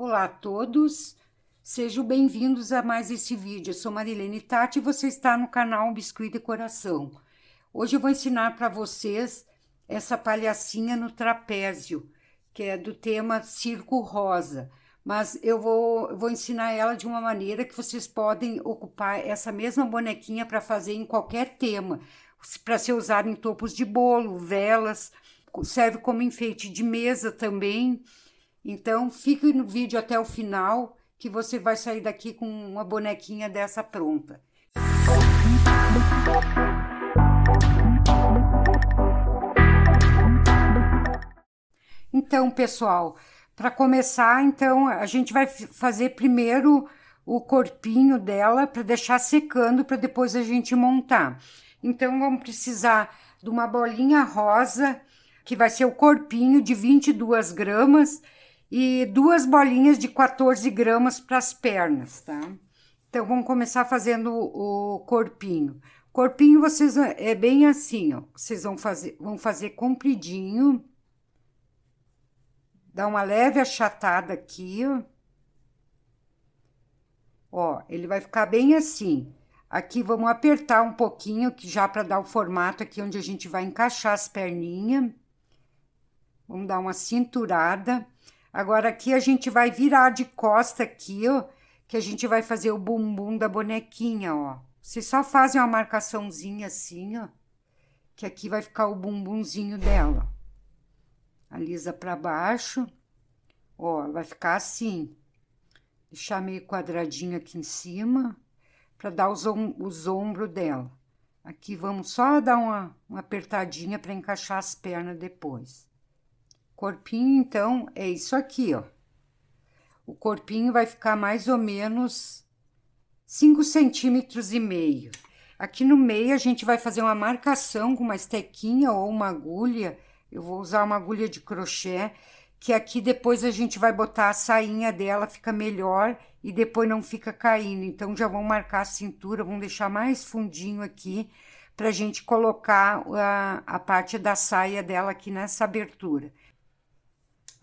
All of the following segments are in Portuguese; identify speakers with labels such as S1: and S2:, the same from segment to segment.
S1: Olá a todos, sejam bem-vindos a mais esse vídeo. Eu sou Marilene Tati e você está no canal Biscuit Decoração. Hoje eu vou ensinar para vocês essa palhacinha no trapézio, que é do tema Circo Rosa. Mas eu vou ensinar ela de uma maneira que vocês podem ocupar essa mesma bonequinha para fazer em qualquer tema, para ser usado em topos de bolo, velas, serve como enfeite de mesa também. Então, fique no vídeo até o final, que você vai sair daqui com uma bonequinha dessa pronta. Então, pessoal, para começar, então, a gente vai fazer primeiro o corpinho dela para deixar secando, para depois a gente montar. Então, vamos precisar de uma bolinha rosa, que vai ser o corpinho de 22 gramas, e duas bolinhas de 14 gramas para as pernas, tá? Então, vamos começar fazendo o corpinho. Corpinho, vocês, é bem assim, ó. Vocês vão fazer compridinho. Dá uma leve achatada aqui, ó. Ó, ele vai ficar bem assim. Aqui, vamos apertar um pouquinho, que já para dar o formato aqui, onde a gente vai encaixar as perninhas. Vamos dar uma cinturada. Agora, aqui a gente vai virar de costa aqui, ó, que a gente vai fazer o bumbum da bonequinha, ó. Vocês só fazem uma marcaçãozinha assim, ó, que aqui vai ficar o bumbumzinho dela. Alisa pra baixo, ó, vai ficar assim. Deixar meio quadradinho aqui em cima, pra dar os ombros dela. Aqui vamos só dar uma apertadinha pra encaixar as pernas depois. Corpinho, então, é isso aqui, ó. O corpinho vai ficar mais ou menos 5,5 centímetros. Aqui no meio, a gente vai fazer uma marcação com uma estequinha ou uma agulha. Eu vou usar uma agulha de crochê, que aqui depois a gente vai botar a sainha dela, fica melhor e depois não fica caindo. Então, já vamos marcar a cintura, vamos deixar mais fundinho aqui, pra gente colocar a parte da saia dela aqui nessa abertura.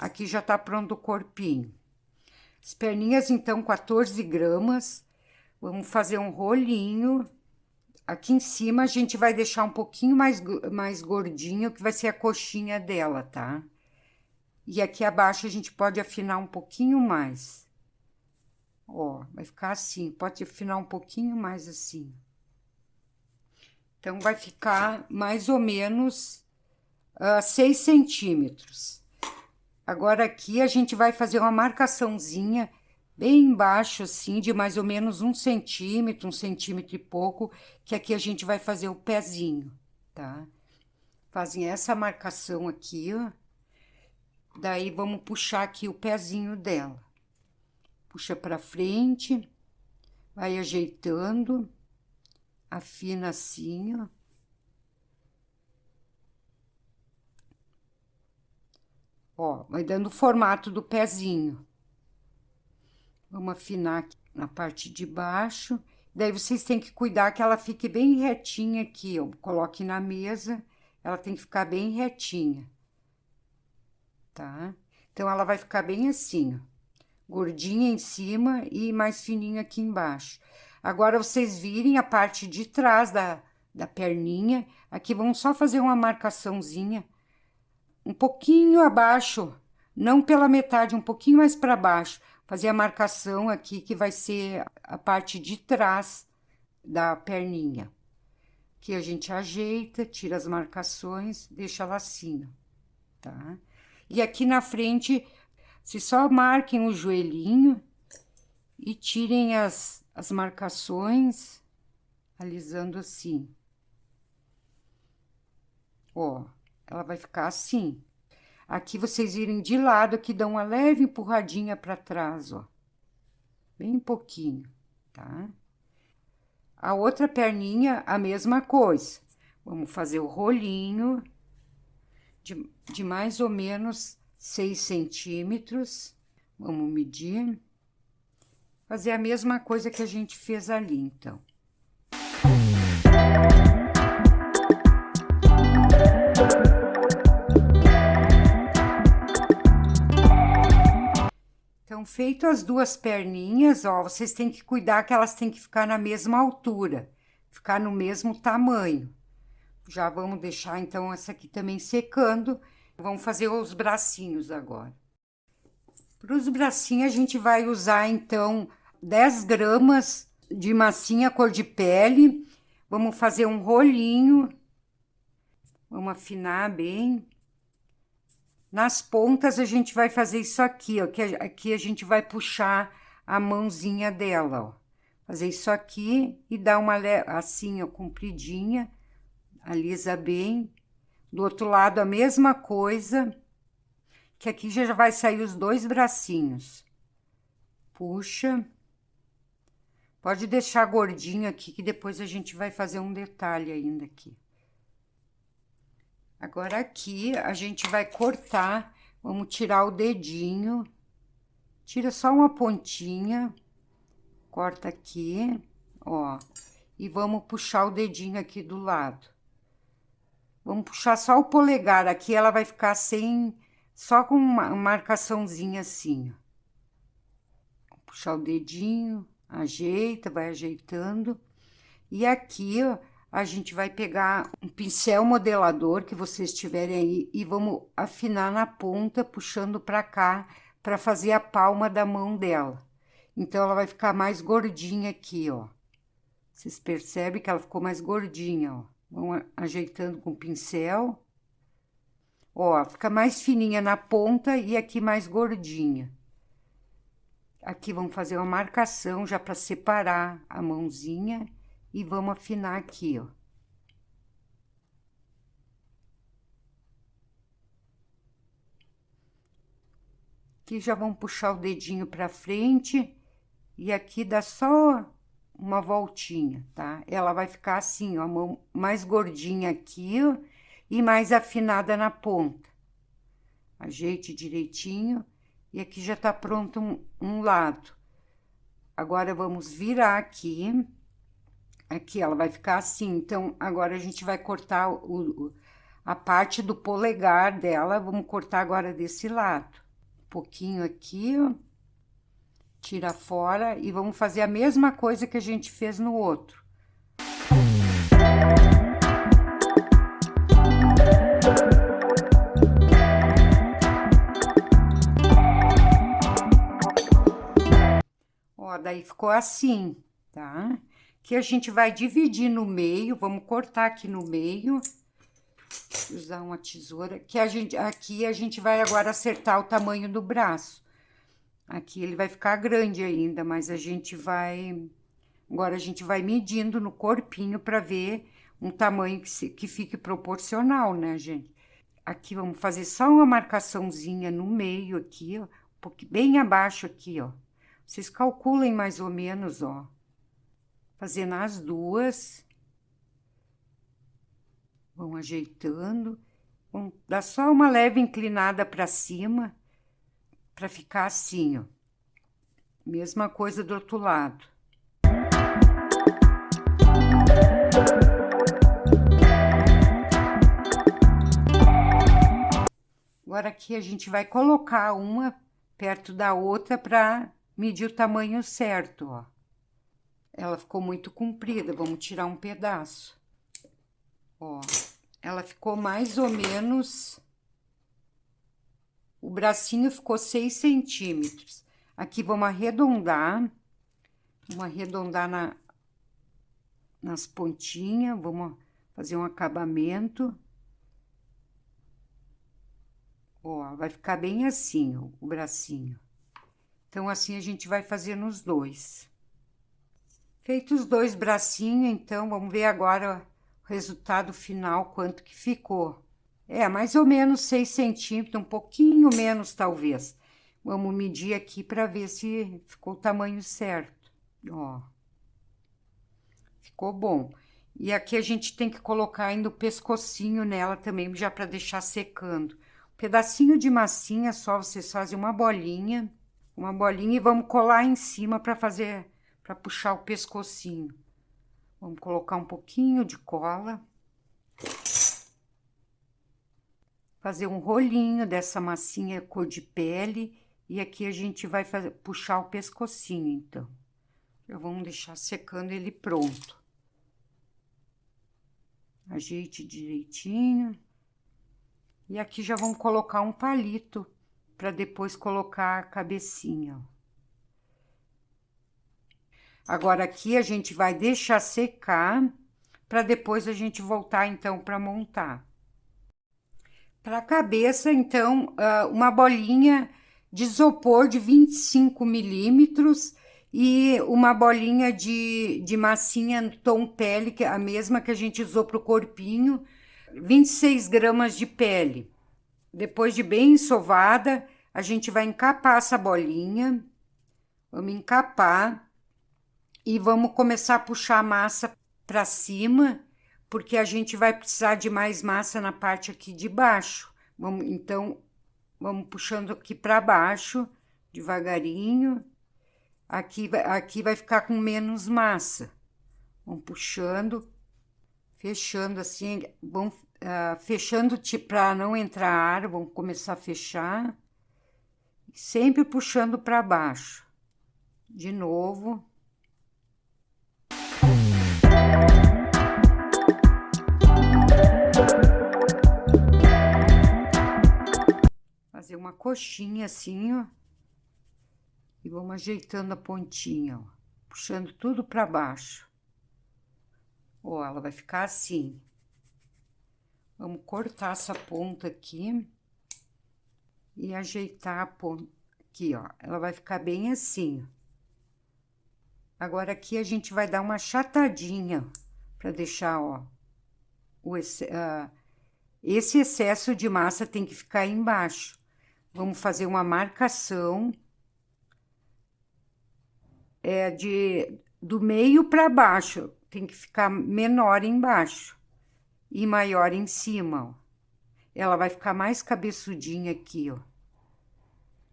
S1: Aqui já tá pronto o corpinho. As perninhas, então, 14 gramas. Vamos fazer um rolinho. Aqui em cima, a gente vai deixar um pouquinho mais gordinho, que vai ser a coxinha dela, tá? E aqui abaixo, a gente pode afinar um pouquinho mais. Ó, vai ficar assim. Pode afinar um pouquinho mais assim. Então, vai ficar mais ou menos 6 centímetros. Agora, aqui, a gente vai fazer uma marcaçãozinha bem embaixo, assim, de mais ou menos 1 centímetro, 1 centímetro e pouco, que aqui a gente vai fazer o pezinho, tá? Fazem essa marcação aqui, ó. Daí, vamos puxar aqui o pezinho dela. Puxa pra frente, vai ajeitando, afina assim, ó. Ó, vai dando o formato do pezinho. Vamos afinar aqui na parte de baixo. Daí, vocês têm que cuidar que ela fique bem retinha aqui, ó. Coloque na mesa, ela tem que ficar bem retinha. Tá? Então, ela vai ficar bem assim, ó. Gordinha em cima e mais fininha aqui embaixo. Agora, vocês virem a parte de trás da perninha. Aqui, vamos só fazer uma marcaçãozinha. Um pouquinho abaixo, não pela metade, um pouquinho mais para baixo. Fazer a marcação aqui, que vai ser a parte de trás da perninha. Aqui a gente ajeita, tira as marcações, deixa ela assim, tá? E aqui na frente, vocês só marquem o joelhinho e tirem as marcações, alisando assim. Ó. Ela vai ficar assim. Aqui, vocês virem de lado, aqui dão uma leve empurradinha para trás, ó. Bem pouquinho, tá? A outra perninha, a mesma coisa. Vamos fazer o rolinho de mais ou menos 6 centímetros. Vamos medir. Fazer a mesma coisa que a gente fez ali, então. Então, feito as duas perninhas, ó, vocês têm que cuidar que elas têm que ficar na mesma altura, ficar no mesmo tamanho. Já vamos deixar, então, essa aqui também secando. Vamos fazer os bracinhos agora. Para os bracinhos, a gente vai usar, então, 10 gramas de massinha cor de pele. Vamos fazer um rolinho. Vamos afinar bem. Nas pontas, a gente vai fazer isso aqui, ó. Que aqui a gente vai puxar a mãozinha dela, ó. Fazer isso aqui e dar uma, assim, ó, compridinha. Alisa bem. Do outro lado, a mesma coisa. Que aqui já vai sair os dois bracinhos. Puxa. Pode deixar gordinho aqui, que depois a gente vai fazer um detalhe ainda aqui. Agora, aqui, a gente vai cortar. Vamos tirar o dedinho. Tira só uma pontinha. Corta aqui, ó. E vamos puxar o dedinho aqui do lado. Vamos puxar só o polegar. Aqui ela vai ficar sem... Só com uma marcaçãozinha assim, ó. Vou puxar o dedinho, ajeita, vai ajeitando. E aqui, ó, a gente vai pegar um pincel modelador que vocês tiverem aí e vamos afinar na ponta, puxando pra cá, pra fazer a palma da mão dela. Então, ela vai ficar mais gordinha aqui, ó. Vocês percebem que ela ficou mais gordinha, ó. Vamos ajeitando com o pincel. Ó, fica mais fininha na ponta e aqui mais gordinha. Aqui vamos fazer uma marcação já para separar a mãozinha e vamos afinar aqui, ó. Aqui já vamos puxar o dedinho para frente e aqui dá só uma voltinha, tá? Ela vai ficar assim, ó, a mão mais gordinha aqui, ó. E mais afinada na ponta. Ajeite direitinho. E aqui já tá pronto um lado. Agora, vamos virar aqui. Aqui ela vai ficar assim. Então, agora a gente vai cortar a parte do polegar dela. Vamos cortar agora desse lado. Um pouquinho aqui, ó. Tira fora. E vamos fazer a mesma coisa que a gente fez no outro. Ó, daí ficou assim, tá? Que a gente vai dividir no meio, vamos cortar aqui no meio. Usar uma tesoura, que aqui a gente vai agora acertar o tamanho do braço. Aqui ele vai ficar grande ainda, mas agora a gente vai medindo no corpinho para ver um tamanho que fique proporcional, né, gente? Aqui vamos fazer só uma marcaçãozinha no meio aqui, ó, bem abaixo aqui, ó. Vocês calculem mais ou menos, ó. Fazendo as duas. Vão ajeitando. Vão dar só uma leve inclinada para cima. Para ficar assim, ó. Mesma coisa do outro lado. Agora, aqui a gente vai colocar uma perto da outra para medir o tamanho certo, ó. Ela ficou muito comprida, vamos tirar um pedaço. Ó, ela ficou mais ou menos... O bracinho ficou 6 centímetros. Aqui vamos arredondar. Vamos arredondar nas pontinhas. Vamos fazer um acabamento. Ó, vai ficar bem assim, ó, o bracinho. Então, assim, a gente vai fazer nos dois. Feitos os dois bracinhos, então, vamos ver agora o resultado final, quanto que ficou. É, mais ou menos 6 centímetros, um pouquinho menos, talvez. Vamos medir aqui para ver se ficou o tamanho certo. Ó. Ficou bom. E aqui a gente tem que colocar ainda o pescocinho nela também, já para deixar secando. Um pedacinho de massinha, só vocês fazem uma bolinha e vamos colar em cima para puxar o pescocinho. Vamos colocar um pouquinho de cola. Fazer um rolinho dessa massinha cor de pele E aqui a gente vai puxar o pescocinho, então. Já vamos deixar secando ele pronto. Ajeite direitinho. E aqui já vamos colocar um palito para depois colocar a cabecinha, ó. Agora, aqui a gente vai deixar secar, para depois a gente voltar, então, para montar. Para a cabeça, então, uma bolinha de isopor de 25 milímetros e uma bolinha de massinha tom pele, que é a mesma que a gente usou para o corpinho, 26 gramas de pele. Depois de bem ensovada, a gente vai encapar essa bolinha, vamos encapar. E vamos começar a puxar a massa para cima, porque a gente vai precisar de mais massa na parte aqui de baixo. Então, vamos puxando aqui para baixo, devagarinho. Aqui vai ficar com menos massa. Vamos puxando, fechando assim, vamos fechando para não entrar ar, vamos começar a fechar. Sempre puxando para baixo. De novo. Fazer uma coxinha assim, ó. E vamos ajeitando a pontinha, ó. Puxando tudo para baixo. Ó, ela vai ficar assim. Vamos cortar essa ponta aqui. E ajeitar a ponta aqui, ó. Ela vai ficar bem assim, ó. Agora, aqui a gente vai dar uma achatadinha, para deixar, ó, esse excesso de massa tem que ficar aí embaixo. Vamos fazer uma marcação do meio para baixo, tem que ficar menor embaixo e maior em cima, ó. Ela vai ficar mais cabeçudinha aqui, ó.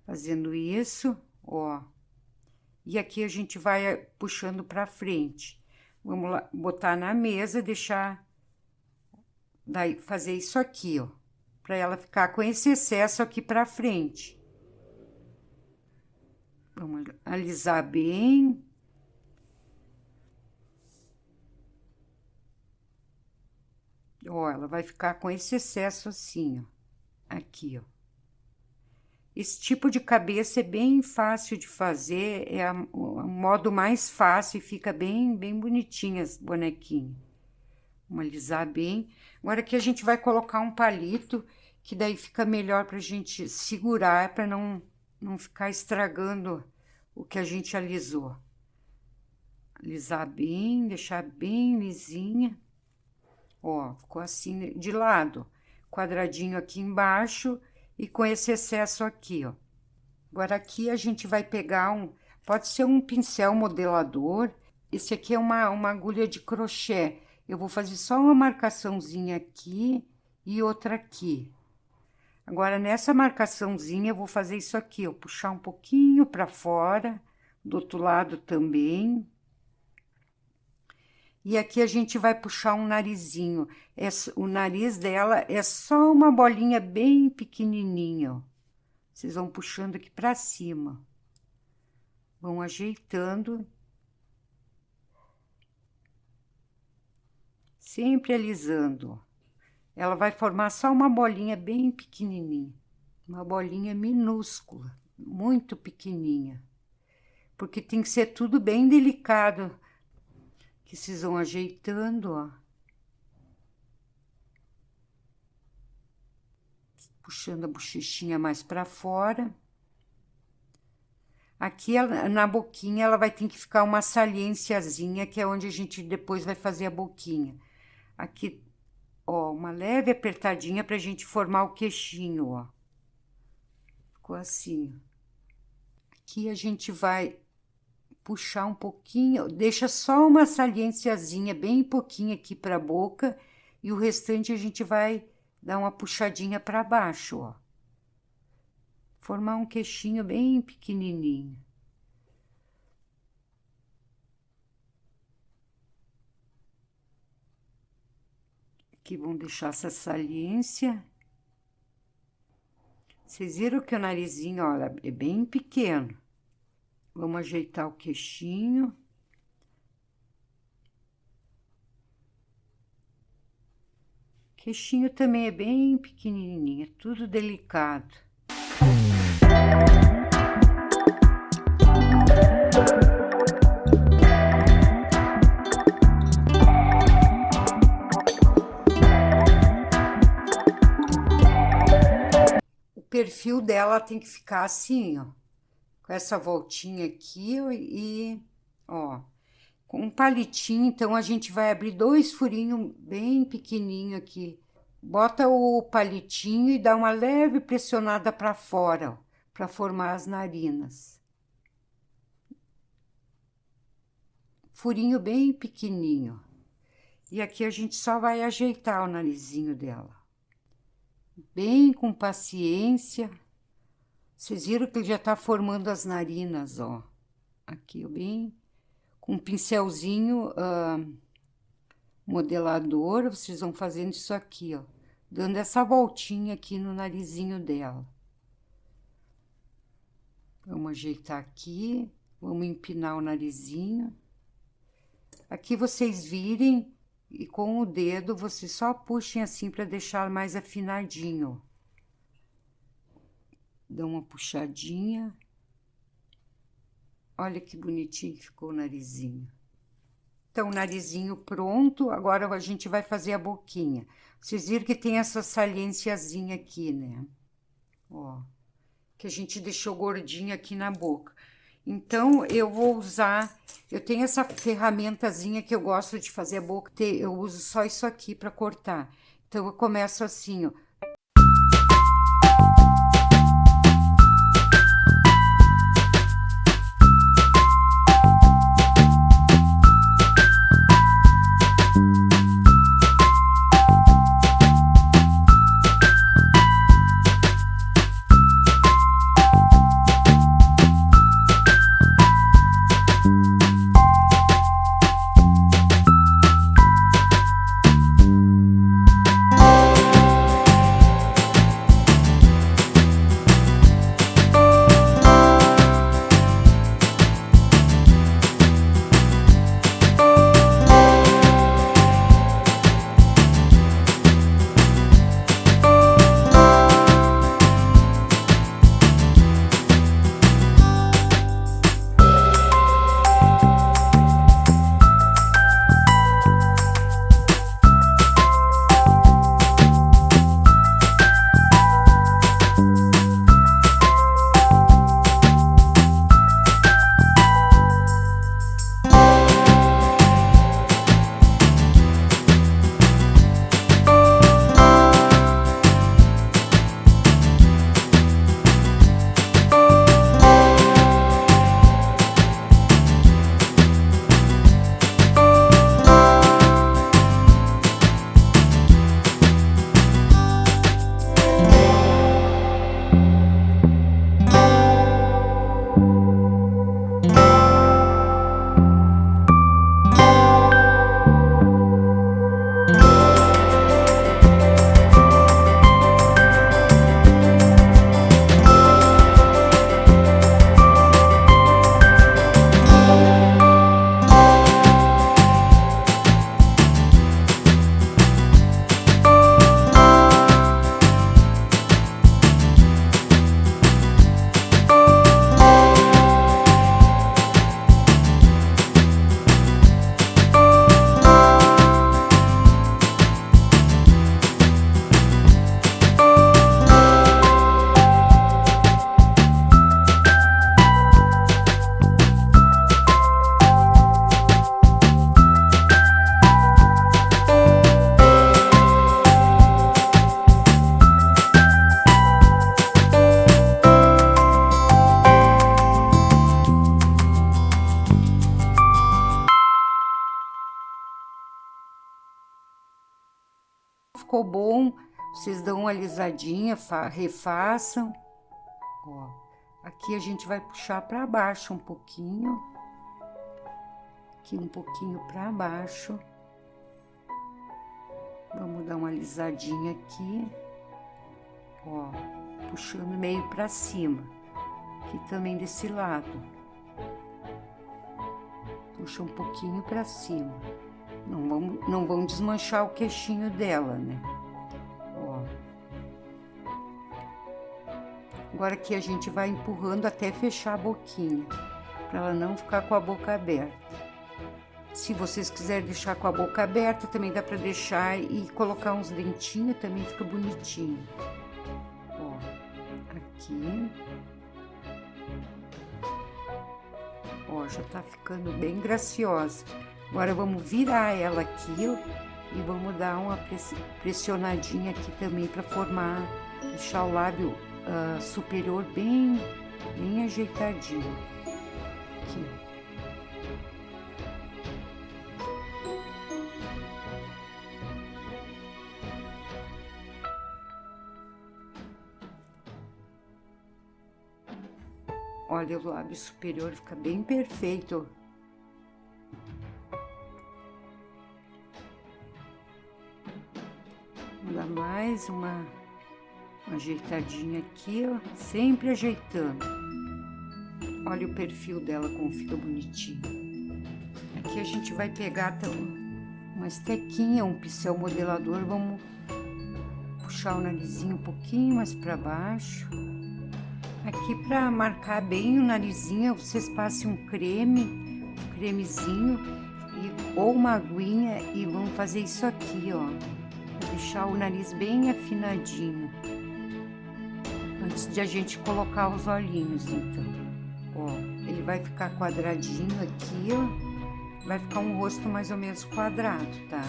S1: Fazendo isso, ó. E aqui a gente vai puxando para frente. Vamos lá, botar na mesa, deixar, daí fazer isso aqui, ó, para ela ficar com esse excesso aqui para frente. Vamos alisar bem. Ó, ela vai ficar com esse excesso assim, ó, aqui, ó. Esse tipo de cabeça é bem fácil de fazer, é o modo mais fácil e fica bem bonitinha as bonequinhas. Vamos alisar bem. Agora aqui a gente vai colocar um palito, que daí fica melhor pra gente segurar, para não ficar estragando o que a gente alisou. Alisar bem, deixar bem lisinha. Ó, ficou assim de lado. Quadradinho aqui embaixo e com esse excesso aqui, ó. Agora aqui a gente vai pegar pode ser um pincel modelador. Esse aqui é uma agulha de crochê. Eu vou fazer só uma marcaçãozinha aqui e outra aqui. Agora, nessa marcaçãozinha, eu vou fazer isso aqui, ó, puxar um pouquinho para fora, do outro lado também. E aqui a gente vai puxar um narizinho. O nariz dela é só uma bolinha bem pequenininha, ó. Vocês vão puxando aqui para cima. Vão ajeitando. Sempre alisando. Ela vai formar só uma bolinha bem pequenininha. Uma bolinha minúscula, muito pequenininha. Porque tem que ser tudo bem delicado. Que vocês vão ajeitando, ó. Puxando a bochechinha mais para fora. Aqui, na boquinha, ela vai ter que ficar uma saliênciazinha, que é onde a gente depois vai fazer a boquinha. Aqui, ó, uma leve apertadinha pra gente formar o queixinho, ó. Ficou assim. Aqui a gente vai puxar um pouquinho, deixa só uma saliênciazinha, bem pouquinho aqui pra boca, e o restante a gente vai dar uma puxadinha pra baixo, ó. Formar um queixinho bem pequenininho. Aqui vamos deixar essa saliência. Vocês viram que o narizinho, olha, é bem pequeno. Vamos ajeitar o queixinho. Queixinho também é bem pequenininho, é tudo delicado. O perfil dela tem que ficar assim, ó, com essa voltinha aqui e, ó, com um palitinho. Então a gente vai abrir 2 furinhos bem pequenininho aqui. Bota o palitinho e dá uma leve pressionada para fora, ó, para formar as narinas. Furinho bem pequenininho. E aqui a gente só vai ajeitar o narizinho dela. Bem com paciência. Vocês viram que ele já tá formando as narinas, ó. Aqui, ó, bem com um pincelzinho modelador, vocês vão fazendo isso aqui, ó. Dando essa voltinha aqui no narizinho dela. Vamos ajeitar aqui, vamos empinar o narizinho. Aqui vocês virem e com o dedo vocês só puxem assim para deixar mais afinadinho. Dá uma puxadinha. Olha que bonitinho que ficou o narizinho. Então, o narizinho pronto, agora a gente vai fazer a boquinha. Vocês viram que tem essa saliênciazinha aqui, né? Ó, que a gente deixou gordinha aqui na boca. Então, eu vou usar... Eu tenho essa ferramentazinha que eu gosto de fazer a boca. Eu uso só isso aqui para cortar. Então, eu começo assim, ó. Ficou bom, vocês dão uma alisadinha, refaçam. Ó, aqui a gente vai puxar para baixo um pouquinho. Aqui um pouquinho para baixo. Vamos dar uma alisadinha aqui. Ó. puxando meio para cima. Aqui também desse lado. Puxa um pouquinho para cima. Não vamos desmanchar o queixinho dela, né? Ó. Agora aqui a gente vai empurrando até fechar a boquinha, para ela não ficar com a boca aberta. Se vocês quiserem deixar com a boca aberta, também dá para deixar e colocar uns dentinhos, também fica bonitinho. Ó, aqui. Ó, já tá ficando bem graciosa. Agora vamos virar ela aqui, ó, e vamos dar uma pressionadinha aqui também para formar, deixar o lábio superior bem ajeitadinho. Aqui. Olha, o lábio superior fica bem perfeito. Vou dar mais uma ajeitadinha aqui, ó, sempre ajeitando. Olha o perfil dela como fica bonitinho. Aqui a gente vai pegar uma estequinha, um pincel modelador, vamos puxar o narizinho um pouquinho mais para baixo. Aqui para marcar bem o narizinho, vocês passem um cremezinho ou uma aguinha e vão fazer isso aqui, ó, para deixar o nariz bem afinadinho. Antes de a gente colocar os olhinhos, então. Ó, ele vai ficar quadradinho aqui, ó. Vai ficar um rosto mais ou menos quadrado, tá?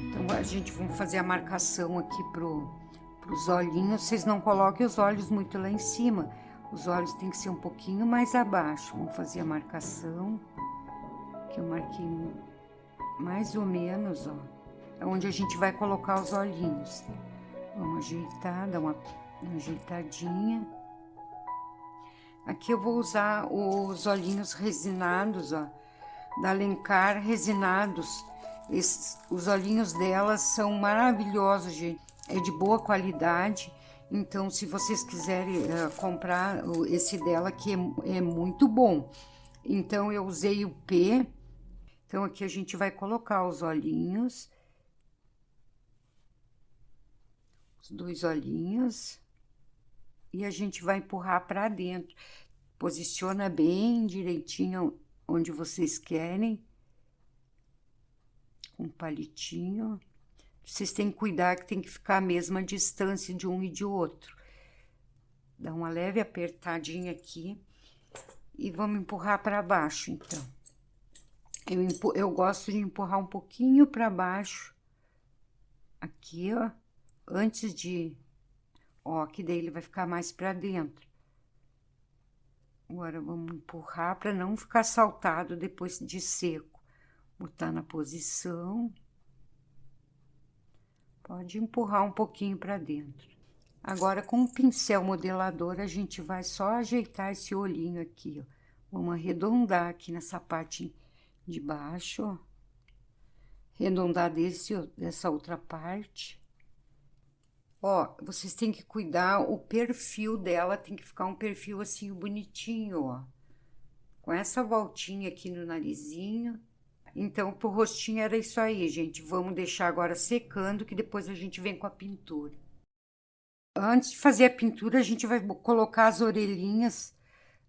S1: Então, a gente vai fazer a marcação aqui pros olhinhos. Vocês não coloquem os olhos muito lá em cima. Os olhos tem que ser um pouquinho mais abaixo. Vamos fazer a marcação. Que eu marquei mais ou menos, ó. É onde a gente vai colocar os olhinhos. Vamos ajeitar, dar uma ajeitadinha. Aqui eu vou usar os olhinhos resinados, ó, da Alencar resinados. Os olhinhos delas são maravilhosos, gente. É de boa qualidade. Então, se vocês quiserem comprar esse dela, que é muito bom. Então, eu usei o P. Então, aqui a gente vai colocar os olhinhos. Os 2 olhinhos. E a gente vai empurrar para dentro. Posiciona bem direitinho onde vocês querem. Com um palitinho. Vocês têm que cuidar que tem que ficar a mesma distância de um e de outro. Dá uma leve apertadinha aqui. E vamos empurrar para baixo, então. Eu gosto de empurrar um pouquinho para baixo. Aqui, ó. Antes de... Ó, que daí ele vai ficar mais para dentro. Agora, vamos empurrar para não ficar saltado depois de seco. Botar na posição. Pode empurrar um pouquinho para dentro. Agora, com o pincel modelador, a gente vai só ajeitar esse olhinho aqui, ó. Vamos arredondar aqui nessa parte de baixo, ó. Arredondar dessa outra parte. Ó, vocês têm que cuidar, o perfil dela tem que ficar um perfil assim bonitinho, ó. Com essa voltinha aqui no narizinho. Então, pro rostinho era isso aí, gente. Vamos deixar agora secando, que depois a gente vem com a pintura. Antes de fazer a pintura, a gente vai colocar as orelhinhas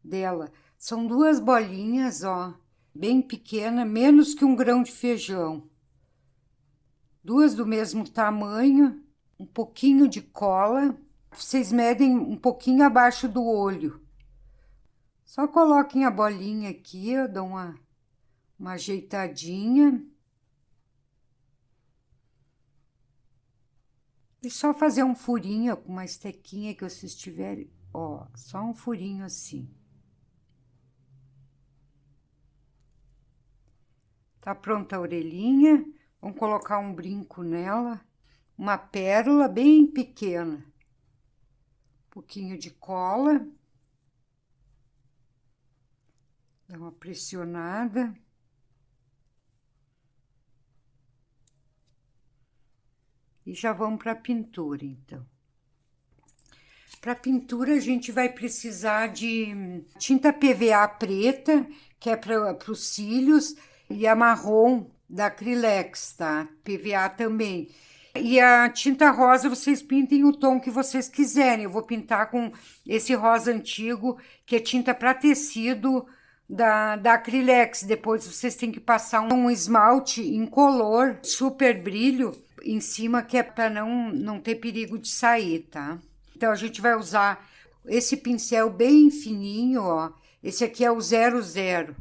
S1: dela. São 2 bolinhas, ó, bem pequena, menos que um grão de feijão. 2 do mesmo tamanho. Um pouquinho de cola, vocês medem um pouquinho abaixo do olho. Só coloquem a bolinha aqui, eu dou uma ajeitadinha. E só fazer um furinho com uma estequinha que vocês tiverem, ó, só um furinho assim. Tá pronta a orelhinha, vamos colocar um brinco nela. Uma pérola bem pequena, um pouquinho de cola, dá uma pressionada. E já vamos para a pintura, então. Para pintura, a gente vai precisar de tinta PVA preta, que é para os cílios, e a marrom da Acrylex, tá? PVA também. E a tinta rosa, vocês pintem o tom que vocês quiserem. Eu vou pintar com esse rosa antigo, que é tinta para tecido da Acrylex. Depois vocês têm que passar um esmalte incolor, super brilho, em cima, que é para não ter perigo de sair, tá? Então, a gente vai usar esse pincel bem fininho, ó. Esse aqui é o 00.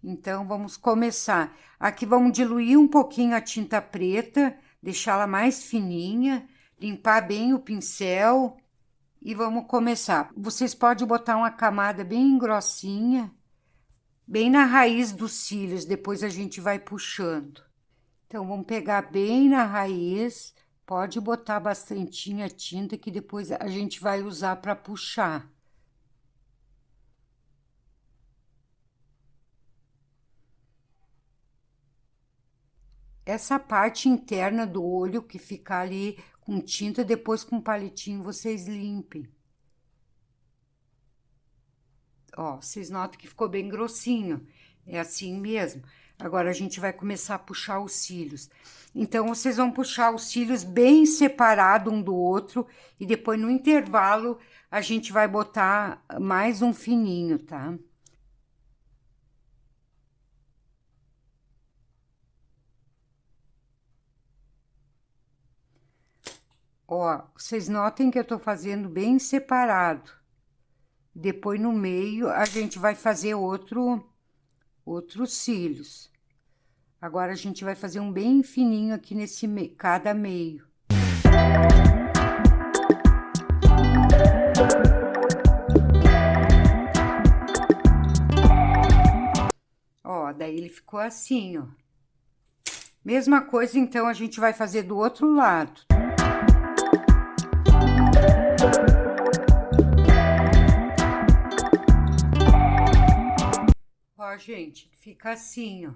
S1: Então, vamos começar. Aqui, vamos diluir um pouquinho a tinta preta, deixá-la mais fininha, limpar bem o pincel e vamos começar. Vocês podem botar uma camada bem grossinha, bem na raiz dos cílios, depois a gente vai puxando. Então, vamos pegar bem na raiz. Pode botar bastantinha tinta que depois a gente vai usar para puxar. Essa parte interna do olho que fica ali com tinta, depois com palitinho vocês limpem. Ó, vocês notam que ficou bem grossinho. É assim mesmo. Agora, a gente vai começar a puxar os cílios. Então, vocês vão puxar os cílios bem separado um do outro. E depois, no intervalo, a gente vai botar mais um fininho, tá? Ó, vocês notem que eu tô fazendo bem separado. Depois, no meio, a gente vai fazer outros cílios. Agora, a gente vai fazer um bem fininho aqui nesse cada meio. Ó, daí ele ficou assim, ó. Mesma coisa, então, a gente vai fazer do outro lado. Ó, gente, fica assim, ó.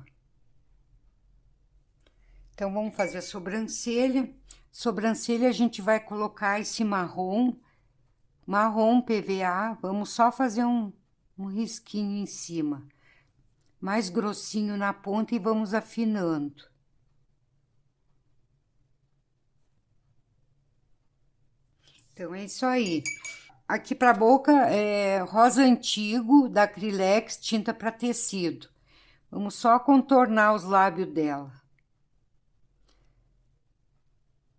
S1: Então, vamos fazer a sobrancelha. Sobrancelha, a gente vai colocar esse marrom PVA. Vamos só fazer um risquinho em cima. Mais grossinho na ponta e vamos afinando. Então, é isso aí. Aqui para a boca, é rosa antigo da Acrylex, tinta para tecido. Vamos só contornar os lábios dela.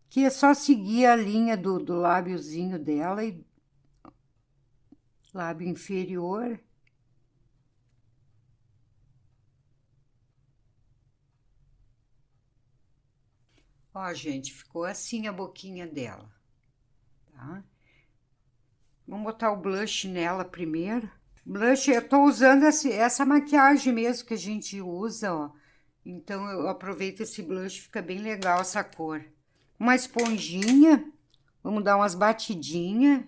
S1: Aqui é só seguir a linha do lábiozinho dela e lábio inferior. Ó, gente, ficou assim a boquinha dela, tá? Vamos botar o blush nela primeiro. Blush, eu tô usando essa maquiagem mesmo que a gente usa, ó. Então, eu aproveito esse blush, fica bem legal essa cor. Uma esponjinha, vamos dar umas batidinhas.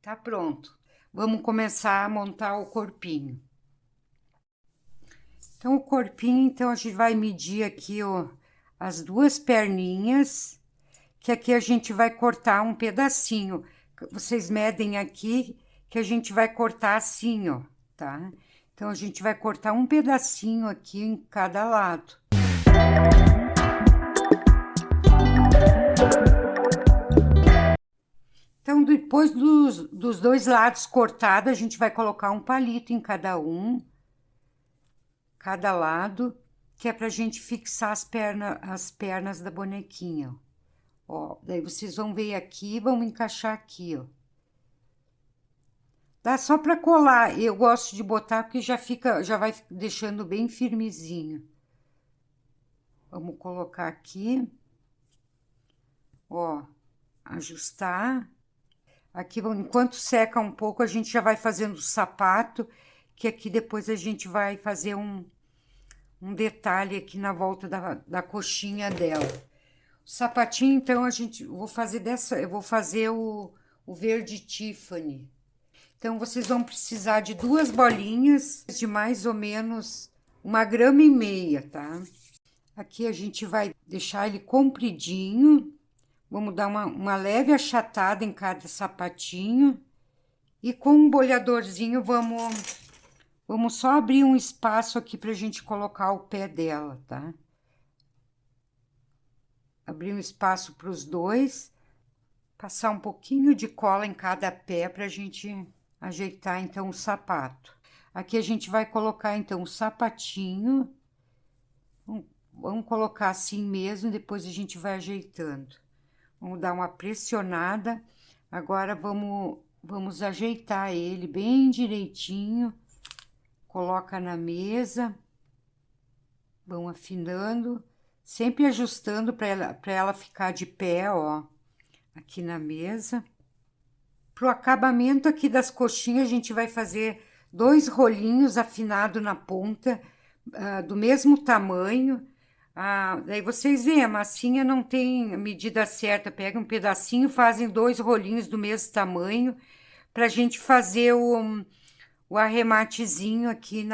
S1: Tá pronto. Vamos começar a montar o corpinho. Então, o corpinho, então, a gente vai medir aqui, ó, as duas perninhas, que aqui a gente vai cortar um pedacinho. Vocês medem aqui, que a gente vai cortar assim, ó, tá? Então, a gente vai cortar um pedacinho aqui em cada lado. Então, depois dos dois lados cortados, a gente vai colocar um palito em cada lado, que é pra gente fixar as pernas da bonequinha, ó. Daí vocês vão ver aqui, vão encaixar aqui, ó. Dá só pra colar, eu gosto de botar porque já vai deixando bem firmezinho. Vamos colocar aqui, ó, ajustar. Aqui, enquanto seca um pouco, a gente já vai fazendo o sapato, que aqui depois a gente vai fazer um detalhe aqui na volta da coxinha dela. O sapatinho, então, eu vou fazer o verde Tiffany. Então, vocês vão precisar de 2 bolinhas de mais ou menos 1,5 grama, tá? Aqui a gente vai deixar ele compridinho. Vamos dar uma leve achatada em cada sapatinho. E com um bolhadorzinho, vamos só abrir um espaço aqui pra gente colocar o pé dela, tá? Abrir um espaço para os dois. Passar um pouquinho de cola em cada pé pra gente ajeitar, então, o sapato. Aqui a gente vai colocar, então, o sapatinho. Vamos colocar assim mesmo, depois a gente vai ajeitando. Vamos dar uma pressionada. Agora, vamos ajeitar ele bem direitinho. Coloca na mesa. Vão afinando, sempre ajustando para ela ficar de pé, ó. Aqui na mesa. Pro acabamento aqui das coxinhas, a gente vai fazer 2 rolinhos afinados na ponta, do mesmo tamanho. Daí vocês veem, a massinha não tem a medida certa. Pega um pedacinho, fazem 2 rolinhos do mesmo tamanho, pra gente fazer o arrematezinho aqui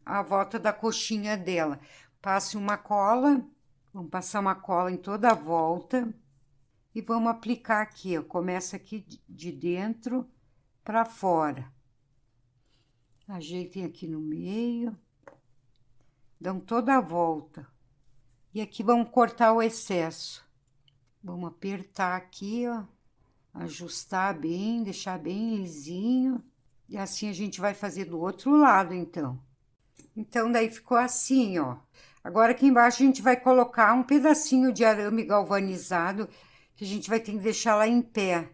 S1: à volta da coxinha dela. Passe uma cola, vamos passar uma cola em toda a volta. E vamos aplicar aqui, ó. Começa aqui de dentro para fora. Ajeitem aqui no meio. Dão toda a volta. E aqui vamos cortar o excesso. Vamos apertar aqui, ó. Ajustar bem, deixar bem lisinho. E assim a gente vai fazer do outro lado, então. Então, daí ficou assim, ó. Agora aqui embaixo a gente vai colocar um pedacinho de arame galvanizado, que a gente vai ter que deixar lá em pé.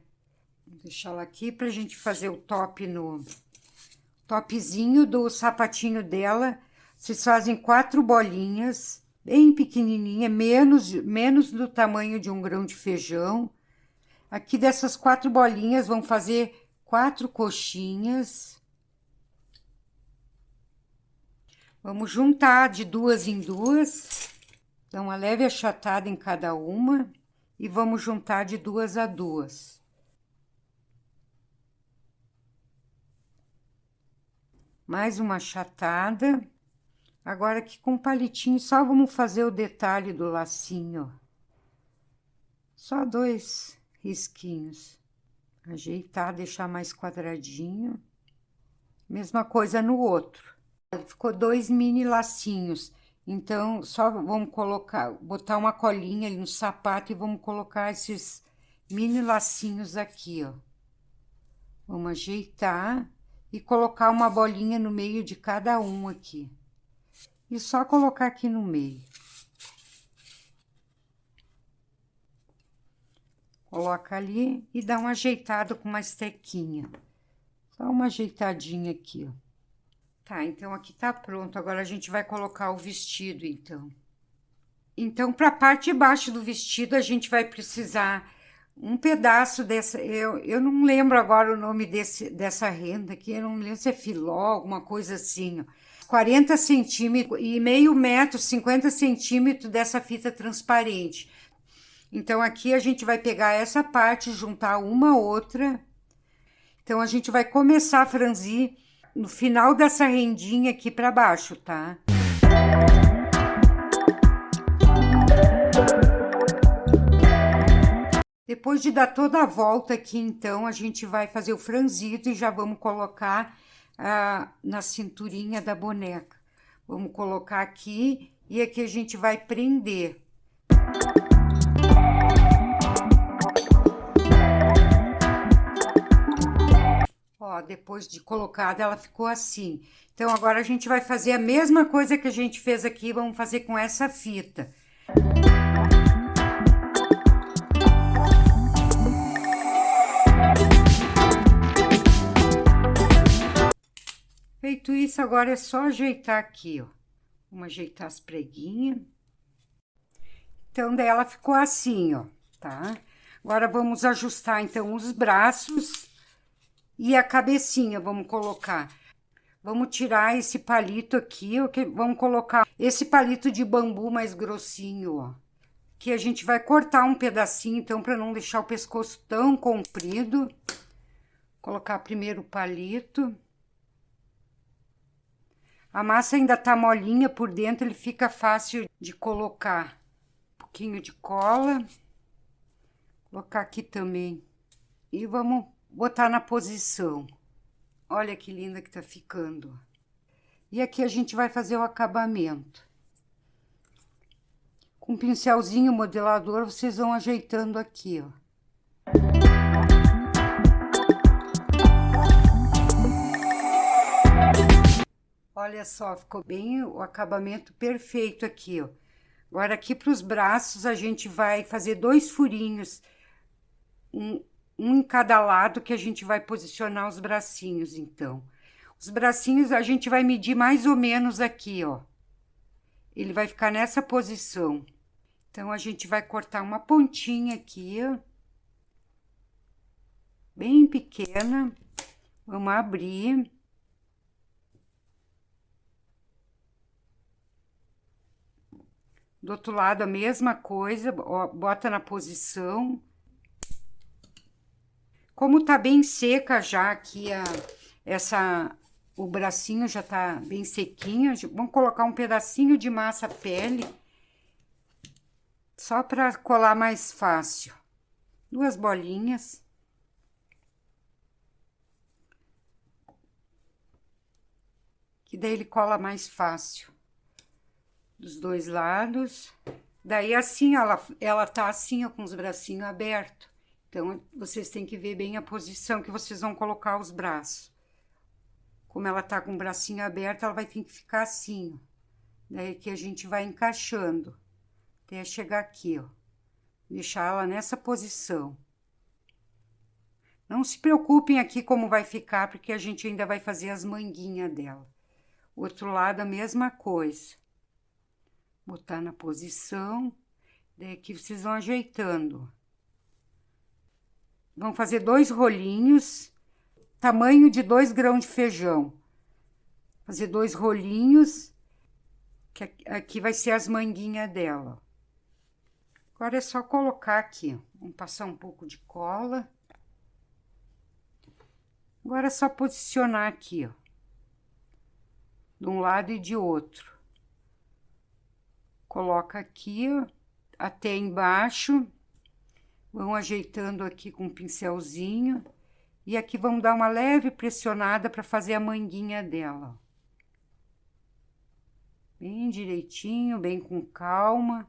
S1: Vou deixar ela aqui pra gente fazer o topzinho do sapatinho dela. Vocês fazem 4 bolinhas, bem pequenininha, menos do tamanho de um grão de feijão. Aqui dessas 4 bolinhas, vão fazer 4 coxinhas. Vamos juntar de 2 em 2, dar uma leve achatada em cada uma. E vamos juntar de 2 a 2. Mais uma achatada. Agora aqui com um palitinho, só vamos fazer o detalhe do lacinho, ó. Só 2 risquinhos. Ajeitar, deixar mais quadradinho. Mesma coisa no outro. Ficou 2 mini lacinhos. Então, só vamos botar uma colinha ali no sapato e vamos colocar esses mini lacinhos aqui, ó. Vamos ajeitar e colocar uma bolinha no meio de cada um aqui. E só colocar aqui no meio. Coloca ali e dá uma ajeitada com uma estequinha. Só uma ajeitadinha aqui, ó. Tá, então aqui tá pronto. Agora a gente vai colocar o vestido, então. Então, para a parte de baixo do vestido, a gente vai precisar um pedaço dessa... Eu não lembro agora o nome dessa renda aqui, eu não me lembro se é filó, alguma coisa assim, ó. 40 centímetros e meio metro, 50 centímetros dessa fita transparente. Então, aqui a gente vai pegar essa parte, juntar uma a outra. Então, a gente vai começar a franzir no final dessa rendinha aqui para baixo, tá? Depois de dar toda a volta aqui, então, a gente vai fazer o franzido e já vamos colocar na cinturinha da boneca. Vamos colocar aqui e aqui a gente vai prender. Ó, depois de colocada, ela ficou assim. Então, agora a gente vai fazer a mesma coisa que a gente fez aqui, vamos fazer com essa fita. Feito isso, agora é só ajeitar aqui, ó. Vamos ajeitar as preguinhas. Então, daí ela ficou assim, ó, tá? Agora, vamos ajustar, então, os braços e a cabecinha, vamos colocar. Vamos tirar esse palito aqui, ok? Vamos colocar esse palito de bambu mais grossinho, ó. Que a gente vai cortar um pedacinho, então, para não deixar o pescoço tão comprido. Colocar primeiro o palito. A massa ainda tá molinha por dentro, ele fica fácil de colocar. Um pouquinho de cola. Colocar aqui também. E vamos botar na posição. Olha que linda que tá ficando. E aqui a gente vai fazer o acabamento. Com um pincelzinho modelador, vocês vão ajeitando aqui, ó. Olha só, ficou bem o acabamento perfeito aqui, ó. Agora, aqui para os braços, a gente vai fazer 2 furinhos, um em cada lado, que a gente vai posicionar os bracinhos, então. Os bracinhos a gente vai medir mais ou menos aqui, ó. Ele vai ficar nessa posição. Então, a gente vai cortar uma pontinha aqui, ó. Bem pequena. Vamos abrir. Do outro lado, a mesma coisa, ó, bota na posição. Como tá bem seca já aqui o bracinho já tá bem sequinho, vamos colocar um pedacinho de massa pele, só para colar mais fácil. 2 bolinhas. Que daí ele cola mais fácil. Dos 2 lados. Daí assim, ela tá assim, ó, com os bracinhos abertos. Então, vocês têm que ver bem a posição que vocês vão colocar os braços. Como ela tá com o bracinho aberto, ela vai ter que ficar assim, ó. Daí aqui a gente vai encaixando, até chegar aqui, ó. Deixar ela nessa posição. Não se preocupem aqui como vai ficar, porque a gente ainda vai fazer as manguinhas dela. Outro lado, a mesma coisa. Botar na posição, daí aqui vocês vão ajeitando. Vão fazer 2 rolinhos, tamanho de 2 grãos de feijão. Fazer 2 rolinhos, que aqui vai ser as manguinhas dela. Agora é só colocar aqui, vamos passar um pouco de cola. Agora é só posicionar aqui, ó. De um lado e de outro. Coloca aqui, ó, até embaixo. Vão ajeitando aqui com um pincelzinho. E aqui vamos dar uma leve pressionada para fazer a manguinha dela. Bem direitinho, bem com calma.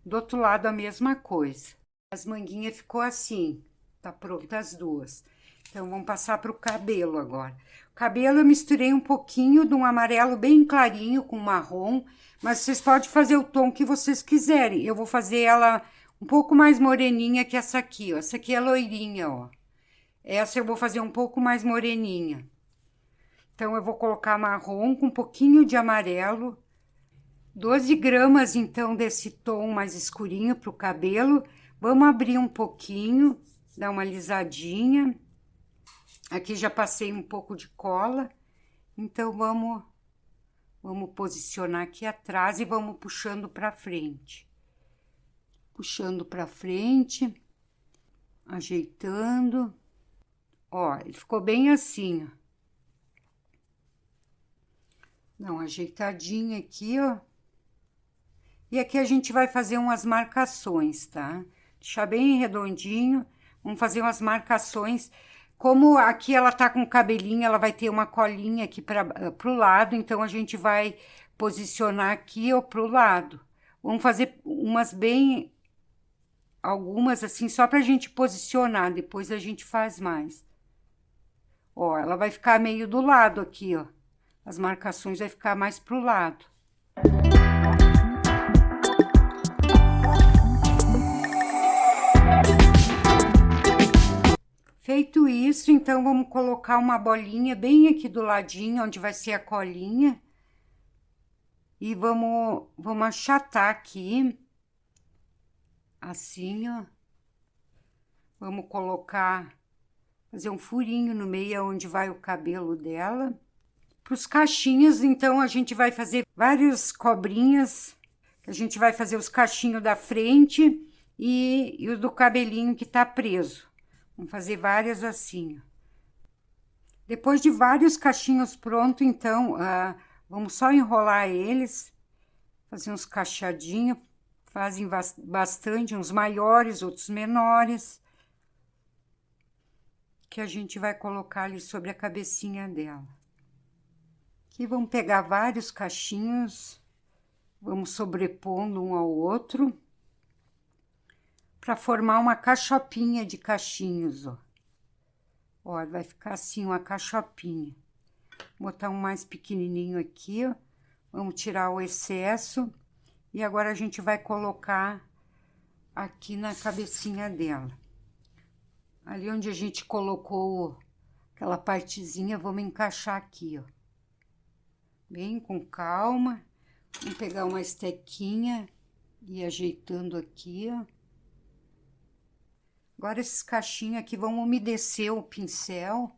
S1: Do outro lado a mesma coisa. As manguinhas ficou assim. Tá pronta as 2. Então, vamos passar para o cabelo agora. O cabelo eu misturei um pouquinho de um amarelo bem clarinho com marrom. Mas vocês podem fazer o tom que vocês quiserem. Eu vou fazer ela um pouco mais moreninha que essa aqui, ó. Essa aqui é loirinha, ó. Essa eu vou fazer um pouco mais moreninha. Então, eu vou colocar marrom com um pouquinho de amarelo. 12 gramas, então, desse tom mais escurinho pro cabelo. Vamos abrir um pouquinho, dar uma alisadinha. Aqui já passei um pouco de cola. Então, vamos posicionar aqui atrás e vamos puxando pra frente. Puxando pra frente, ajeitando. Ó, ele ficou bem assim, ó. Dá uma ajeitadinha aqui, ó. E aqui a gente vai fazer umas marcações, tá? Deixar bem redondinho. Vamos fazer umas marcações. Como aqui ela tá com o cabelinho, ela vai ter uma colinha aqui pro lado. Então, a gente vai posicionar aqui, ó, pro lado. Vamos fazer umas bem... Algumas assim, só pra gente posicionar. Depois a gente faz mais. Ó, ela vai ficar meio do lado aqui, ó. As marcações vai ficar mais pro lado. Feito isso, então, vamos colocar uma bolinha bem aqui do ladinho, onde vai ser a colinha. E vamos achatar aqui. Assim, ó. Vamos colocar, fazer um furinho no meio onde vai o cabelo dela. Para os cachinhos, então, a gente vai fazer várias cobrinhas. A gente vai fazer os cachinhos da frente e o do cabelinho que tá preso. Vamos fazer várias assim, ó. Depois de vários cachinhos prontos, então, vamos só enrolar eles, fazer uns cacheadinhos, fazem bastante, uns maiores, outros menores, que a gente vai colocar ali sobre a cabecinha dela. Aqui vamos pegar vários cachinhos, vamos sobrepondo um ao outro, para formar uma cachopinha de cachinhos, ó. Ó, vai ficar assim, uma cachopinha. Vou botar um mais pequenininho aqui, ó. Vamos tirar o excesso. E agora a gente vai colocar aqui na cabecinha dela. Ali onde a gente colocou aquela partezinha, vamos encaixar aqui, ó. Bem com calma. Vamos pegar uma estequinha e ir ajeitando aqui, ó. Agora, esses cachinhos aqui vão umedecer o pincel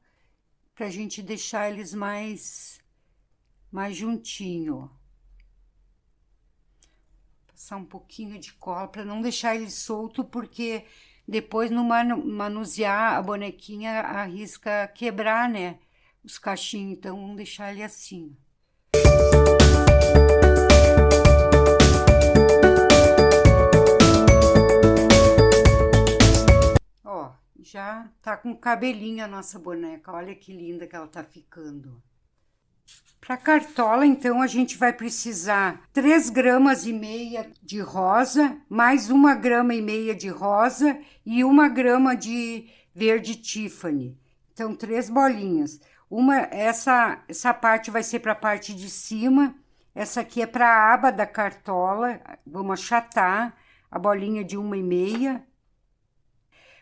S1: pra gente deixar eles mais juntinho, ó. Passar um pouquinho de cola para não deixar ele solto, porque depois no manusear a bonequinha arrisca quebrar, né? Os cachinhos, então vamos deixar ele assim. Ó, já tá com cabelinho a nossa boneca, olha que linda que ela tá ficando. Para cartola, então, a gente vai precisar 3,5 gramas de rosa, mais 1,5 gramas de rosa e 1 grama de verde Tiffany. Então, 3 bolinhas. Essa parte vai ser para a parte de cima, essa aqui é para a aba da cartola. Vamos achatar a bolinha de 1,5.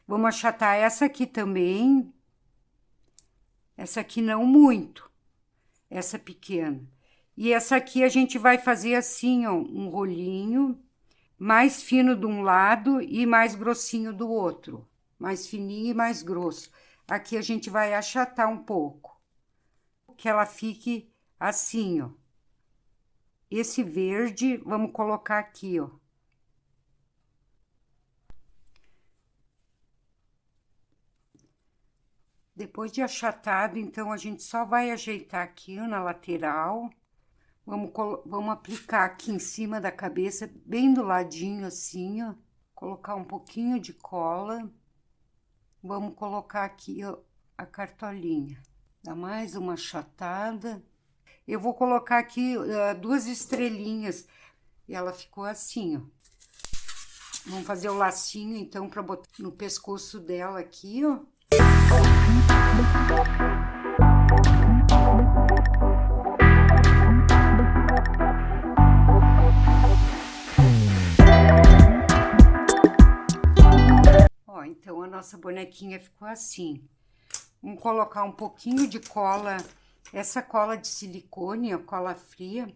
S1: Vamos achatar essa aqui também. Essa aqui não muito. Essa pequena. E essa aqui a gente vai fazer assim, ó, um rolinho, mais fino de um lado e mais grossinho do outro. Mais fininho e mais grosso. Aqui a gente vai achatar um pouco. Que ela fique assim, ó. Esse verde, vamos colocar aqui, ó. Depois de achatado, então, a gente só vai ajeitar aqui na lateral. Vamos aplicar aqui em cima da cabeça, bem do ladinho assim, ó. Colocar um pouquinho de cola. Vamos colocar aqui, ó, a cartolinha. Dá mais uma achatada. Eu vou colocar aqui 2 estrelinhas. E ela ficou assim, ó. Vamos fazer o lacinho, então, para botar no pescoço dela aqui, ó. Ó, então a nossa bonequinha ficou assim. Vamos colocar um pouquinho de cola, essa cola de silicone, a cola fria.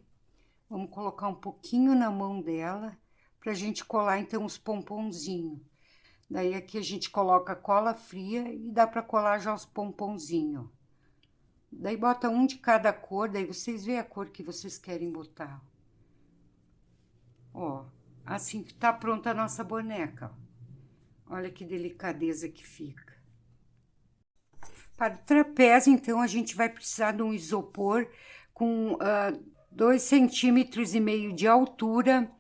S1: Vamos colocar um pouquinho na mão dela, pra gente colar então os pomponzinhos. Daí aqui a gente coloca cola fria e dá pra colar já os pomponzinhos. Daí bota um de cada cor, daí vocês veem a cor que vocês querem botar. Ó, assim que tá pronta a nossa boneca. Olha que delicadeza que fica. Para o trapézio, então, a gente vai precisar de um isopor com 2,5 centímetros de altura.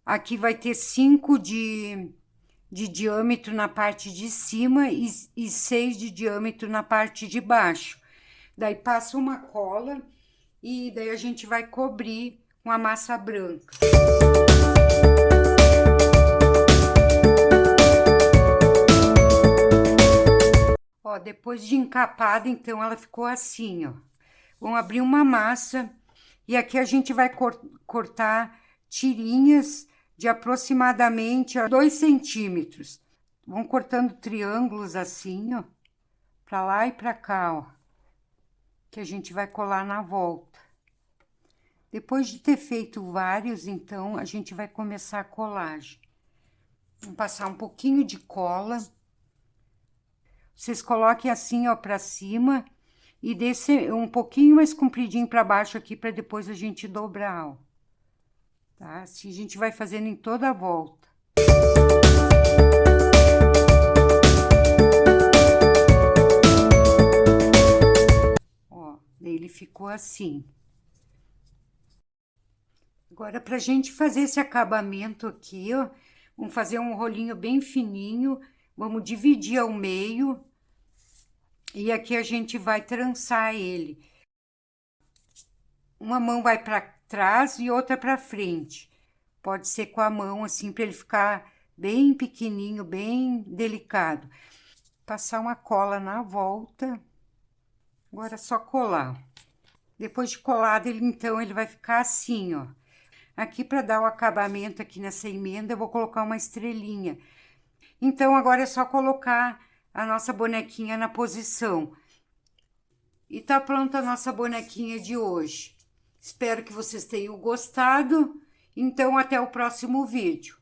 S1: Aqui vai ter 5 de diâmetro na parte de cima e 6 de diâmetro na parte de baixo. Daí passa uma cola e daí a gente vai cobrir com a massa branca. Ó, depois de encapada, então, ela ficou assim, ó. Vamos abrir uma massa e aqui a gente vai cortar tirinhas de aproximadamente 2 centímetros. Vão cortando triângulos assim, ó, pra lá e pra cá, ó, que a gente vai colar na volta. Depois de ter feito vários, então, a gente vai começar a colagem. Vamos passar um pouquinho de cola. Vocês coloquem assim, ó, pra cima e desce um pouquinho mais compridinho pra baixo aqui, pra depois a gente dobrar, ó. Tá? Assim a gente vai fazendo em toda a volta. assim. Agora, pra gente fazer esse acabamento aqui, ó, vamos fazer um rolinho bem fininho, vamos dividir ao meio, e aqui a gente vai trançar ele. Uma mão vai para trás e outra para frente. Pode ser com a mão assim, para ele ficar bem pequenininho, bem delicado. Passar uma cola na volta. Agora é só colar. Depois de colado, então, ele vai ficar assim, ó. Aqui, para dar o acabamento aqui nessa emenda, eu vou colocar uma estrelinha. Então, agora é só colocar a nossa bonequinha na posição. E tá pronta a nossa bonequinha de hoje. Espero que vocês tenham gostado. Então, até o próximo vídeo.